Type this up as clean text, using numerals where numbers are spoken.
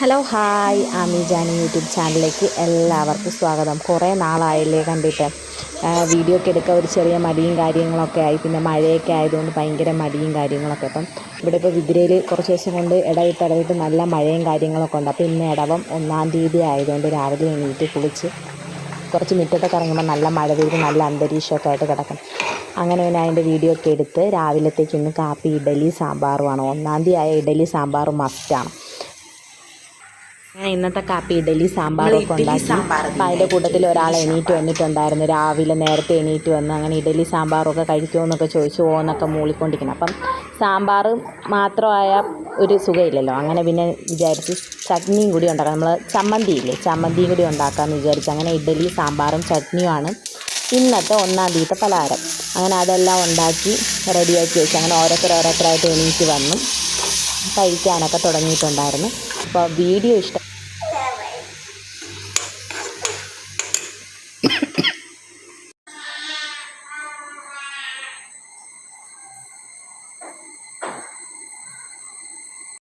Hello hi Aami Jaani YouTube ചാനലിലേക്ക് എല്ലാവർക്കും സ്വാഗതം. കുറേ നാളായില്ലേ കണ്ടിട്ട്. വീഡിയോ ഒക്കെ എടുക്കാൻ ഒരു ചെറിയ മടിയും കാര്യങ്ങളൊക്കെ ആയി. പിന്നെ മഴയൊക്കെ ആയതുകൊണ്ട് ഭയങ്കര മടിയും കാര്യങ്ങളൊക്കെ. അപ്പം ഇവിടെ ഇപ്പോൾ വിതിരയിൽ കുറച്ച് ദിവസം കൊണ്ട് ഇടവിട്ട് നല്ല മഴയും കാര്യങ്ങളൊക്കെ ഉണ്ട്. അപ്പോൾ ഇന്ന് ഇടവം 1-ാം തീയതി ആയതുകൊണ്ട് രാവിലെ എണീറ്റ് കുളിച്ച് കുറച്ച് മുറ്റത്തൊക്കെ ഇറങ്ങുമ്പോൾ നല്ല മഴ പെയ്ത് നല്ല അന്തരീക്ഷമൊക്കെ ആയിട്ട് കിടക്കും. അങ്ങനെ പിന്നെ അതിൻ്റെ വീഡിയോ ഒക്കെ എടുത്ത് രാവിലത്തേക്ക് ഇന്ന് കാപ്പി ഇഡലി സാമ്പാറുമാണ്. 1-ാം തീയതി ആയ ഇഡലി സാമ്പാറും മസ്റ്റാണ്. ഞാൻ ഇന്നത്തെ കാപ്പി ഇഡലി സാമ്പാറൊക്കെ ഉണ്ടാക്കി. അപ്പം അതിൻ്റെ കൂട്ടത്തിൽ ഒരാൾ എണീറ്റ് വന്നിട്ടുണ്ടായിരുന്നു. രാവിലെ നേരത്തെ എണീറ്റ് വന്ന് അങ്ങനെ ഇഡലി സാമ്പാറൊക്കെ കഴിക്കുമോ എന്നൊക്കെ ചോദിച്ചു എന്നൊക്കെ മൂളിക്കൊണ്ടിരിക്കണം. അപ്പം സാമ്പാർ മാത്രമായ ഒരു സുഖമില്ലല്ലോ. അങ്ങനെ പിന്നെ വിചാരിച്ച് ചട്നിയും കൂടി ഉണ്ടാക്കാം. നമ്മൾ ചമ്മന്തിയും കൂടി ഉണ്ടാക്കാമെന്ന് വിചാരിച്ചു. അങ്ങനെ ഇഡലി സാമ്പാറും ചട്നിയുമാണ് ഇന്നത്തെ 1-ാം തീയതിത്തെ പലഹാരം. അങ്ങനെ അതെല്ലാം ഉണ്ടാക്കി റെഡിയാക്കി വെച്ചു. അങ്ങനെ ഓരോരുത്തരായിട്ട് എണീറ്റ് വന്നു കഴിക്കാനൊക്കെ തുടങ്ങിയിട്ടുണ്ടായിരുന്നു. അപ്പോൾ വീഡിയോ